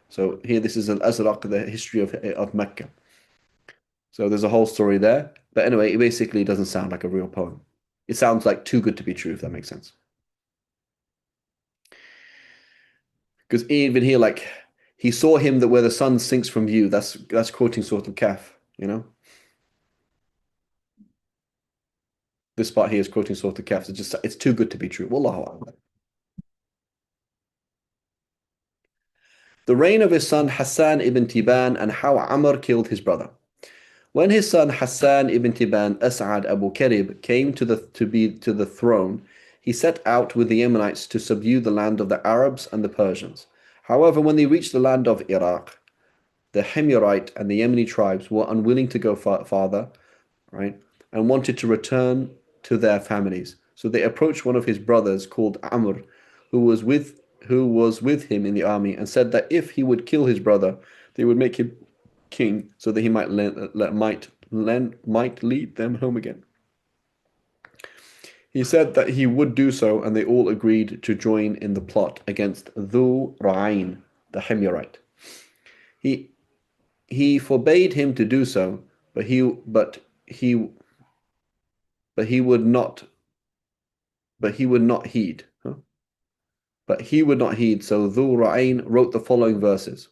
So here, this is Al-Azraq, the history of Mecca. So there's a whole story there. But anyway, it basically doesn't sound like a real poem. It sounds like too good to be true, if that makes sense. Because even here, like, he saw him that where the sun sinks from view. That's quoting Surah Al-Kahf, you know? This part here is quoting Surah Al-Kahf. It's too good to be true. Wallahu a'lam. The reign of his son Hassan ibn Tiban and how Amr killed his brother. When his son Hassan ibn Tiban As'ad Abu Karib came to the throne, he set out with the Yemenites to subdue the land of the Arabs and the Persians. However, when they reached the land of Iraq, the Himyarite and the Yemeni tribes were unwilling to go farther, right, and wanted to return to their families. So they approached one of his brothers called Amr, who was with him in the army, and said that if he would kill his brother, they would make him king, so that he might lead them home again. He said that he would do so, and they all agreed to join in the plot against Dhu Ra'ain, the Himyarite. He forbade him to do so, but he would not heed. Huh? But he would not heed. So Dhu Ra'ain wrote the following verses.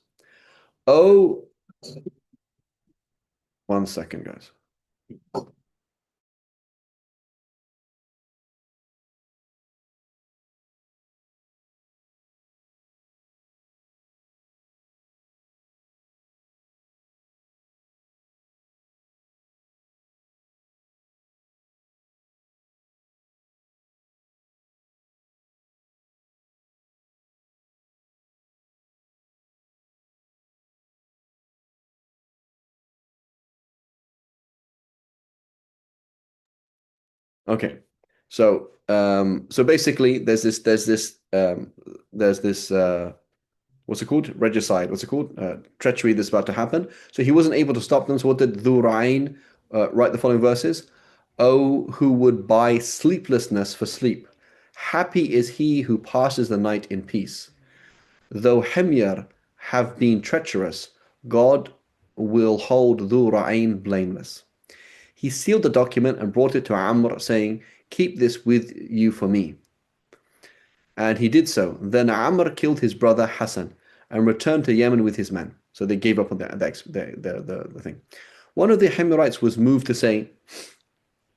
Oh, 1 second, guys. Okay. So basically there's this what's it called? Regicide. What's it called? Treachery that's about to happen. So he wasn't able to stop them. So what did Dhul Ra'ayn write the following verses? Oh, who would buy sleeplessness for sleep? Happy is he who passes the night in peace. Though Himyar have been treacherous, God will hold Dhul Ra'ayn blameless. He sealed the document and brought it to Amr, saying, keep this with you for me. And he did so. Then Amr killed his brother Hassan and returned to Yemen with his men. So they gave up on the thing. One of the Himyarites was moved to say,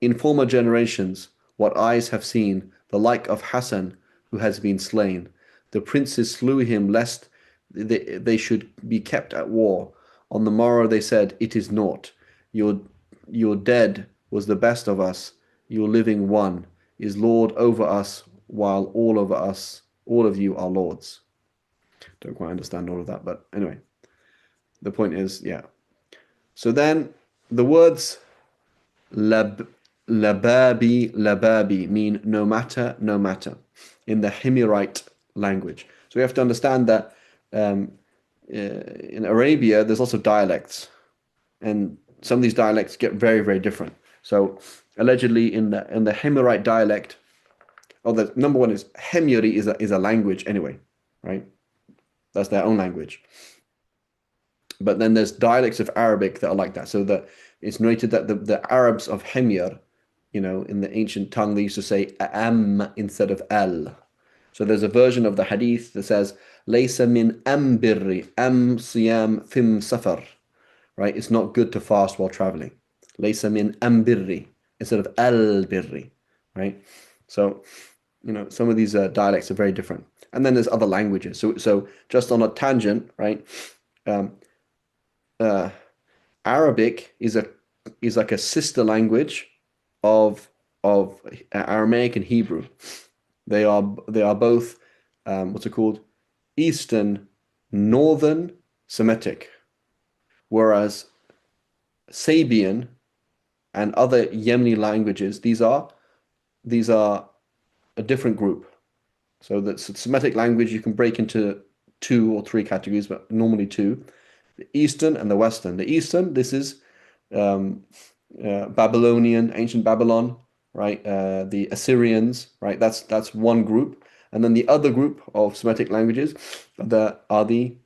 in former generations, what eyes have seen, the like of Hassan, who has been slain. The princes slew him lest they should be kept at war. On the morrow they said, it is naught. Your, your dead was the best of us. Your living one is Lord over us, while all of you are lords. Don't quite understand all of that, but anyway, the point is, yeah. So then the words lab, lababi mean no matter, no matter in the Himyarite language. So we have to understand that in Arabia, there's also dialects, and some of these dialects get very, very different. So allegedly in the Himyarite dialect, oh, the number one is Himyari is a language anyway, right? That's their own language. But then there's dialects of Arabic that are like that. So that it's noted that the Arabs of Himyar, in the ancient tongue, they used to say am instead of al. So there's a version of the hadith that says, Laysa min am birri, am siyam fim safar. Right? It's not good to fast while traveling. Laysa min am birri instead of al birri. Right? So, some of these dialects are very different. And then there's other languages. So just on a tangent, right? Um, uh, Arabic is like a sister language of Aramaic and Hebrew. They are both what's it called? Eastern, Northern Semitic, whereas Sabian and other Yemeni languages, these are a different group. So that Semitic language you can break into two or three categories, but normally two. The Eastern and the Western. The Eastern, this is um, Babylonian, ancient Babylon, right? The Assyrians, right? That's one group, and then the other group of Semitic languages that are the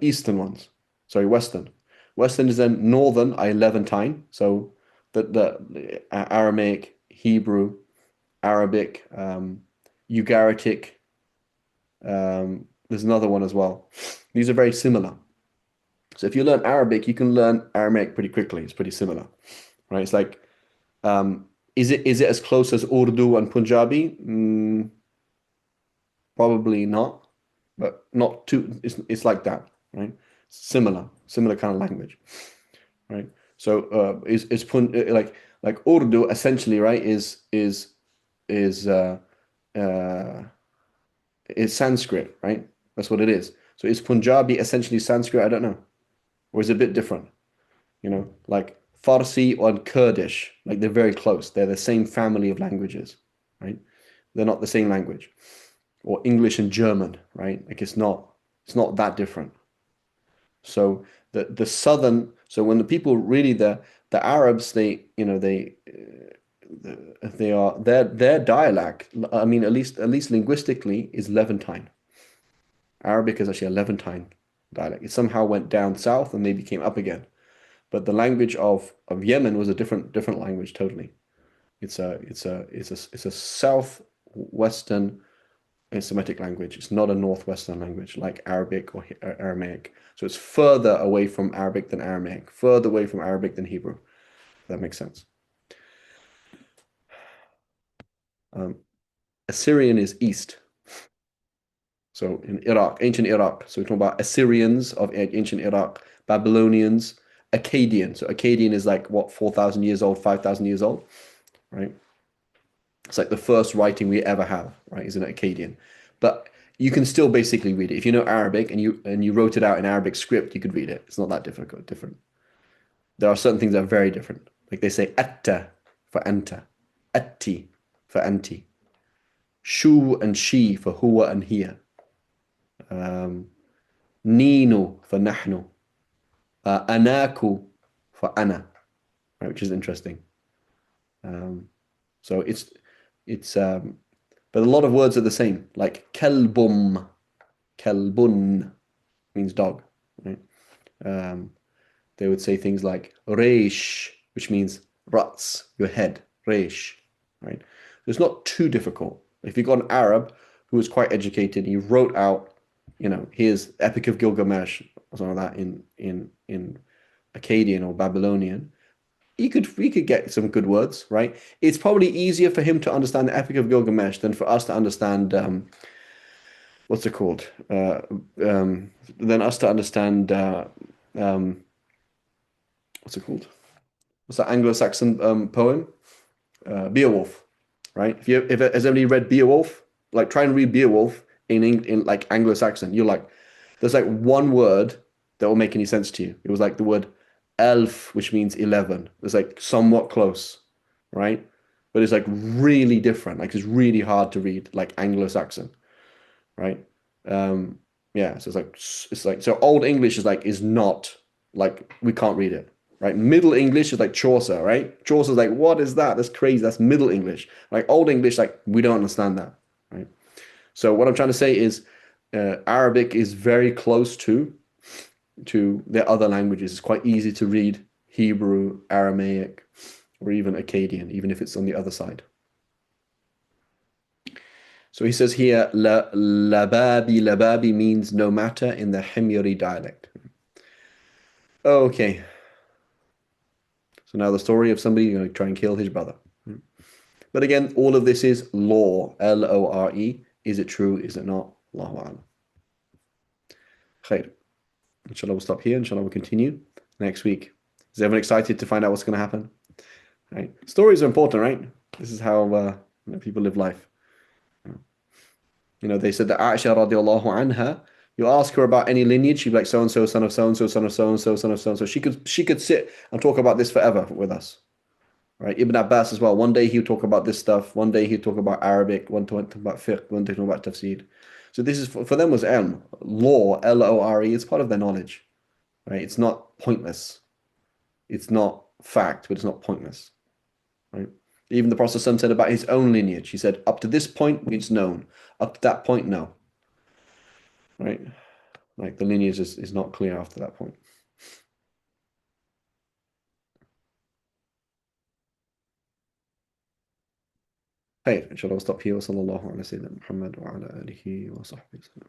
Eastern ones. Sorry, Western. Western is then Northern, Levantine. So the Aramaic, Hebrew, Arabic, Ugaritic. There's another one as well. These are very similar. So if you learn Arabic, you can learn Aramaic pretty quickly. It's pretty similar, right? It's like, is it as close as Urdu and Punjabi? Probably not, but not too. It's like that, right? Similar kind of language, right? So is like Urdu essentially, right? Is uh, is Sanskrit, right? That's what it is. So is Punjabi essentially Sanskrit? I don't know, or is it a bit different? Like Farsi and Kurdish, like they're very close. They're the same family of languages, right? They're not the same language. Or English and German, right? Like it's not that different. So the southern, so when the people really the Arabs, they are their dialect. I mean, at least linguistically is Levantine. Arabic is actually a Levantine dialect. It somehow went down south and maybe came up again. But the language of Yemen was a different language totally. It's a southwestern Semitic language. It's not a northwestern language like Arabic or Aramaic. So it's further away from Arabic than Aramaic, further away from Arabic than Hebrew. If that makes sense. Um, Assyrian is east. So in Iraq, ancient Iraq. So we're talking about Assyrians of ancient Iraq, Babylonians, Akkadian. So Akkadian is like what, 4,000 years old, 5,000 years old, right? It's like the first writing we ever have, right? Is an Akkadian. But you can still basically read it. If you know Arabic and you wrote it out in Arabic script, you could read it. It's not that different. There are certain things that are very different. Like they say atta for anta. atti for anti. Shu and she for huwa and hiya. Um, Nino for nahnu. Anaku for ana, right, which is interesting. Um, so it's but a lot of words are the same, like kelbum, kelbun means dog, right? Um, they would say things like reish, which means ruts, your head, reish, right? It's not too difficult. If you've got an Arab who was quite educated, he wrote out, his Epic of Gilgamesh or something like that in Akkadian or Babylonian, we could get some good words, right? It's probably easier for him to understand the Epic of Gilgamesh than for us to understand what's it called? Than us to understand um, what's it called? What's that Anglo-Saxon poem? Beowulf, right? If has anybody read Beowulf? Like try and read Beowulf in like Anglo-Saxon. You're like, there's like one word that will make any sense to you. It was like the word elf, which means 11. It's like somewhat close, right? But it's like really different. Like it's really hard to read, like Anglo-Saxon, right? Um, yeah, so it's like so Old English is not like we can't read it, right? Middle English is like Chaucer, right? Chaucer's like, what is that? That's crazy. That's Middle English. Like Old English, like we don't understand that, right? So what I'm trying to say is, Arabic is very close to their other languages. It's quite easy to read Hebrew, Aramaic, or even Akkadian, even if it's on the other side. So he says here, lababi, lababi means no matter in the Himyari dialect. Okay. So now the story of somebody going to try and kill his brother. But again, all of this is lore, Lore. Is it true? Is it not? Allahu A'lam. Khair. Inshallah, we'll stop here. Inshallah, we'll continue next week. Is everyone excited to find out what's going to happen? Right? Stories are important, right? This is how people live life. They said that Aisha radiallahu anha, you ask her about any lineage, she'd be like so and so, son of so and so, son of so and so, son of so and so. She could sit and talk about this forever with us. Right? Ibn Abbas as well. One day he'll talk about this stuff. One day he'll talk about Arabic. One day talk about fiqh. One day talk about tafsir. So this is for them was ilm, law, Lore. It's part of their knowledge, right? It's not pointless. It's not fact, but it's not pointless, right? Even the Prophet said about his own lineage. He said, up to this point, it's known. Up to that point, no. Right? Like the lineage is not clear after that point. Hey, inshallah, we'll stop here. وصلى الله على سيدنا محمد وعلى آله وصحبه وسلم.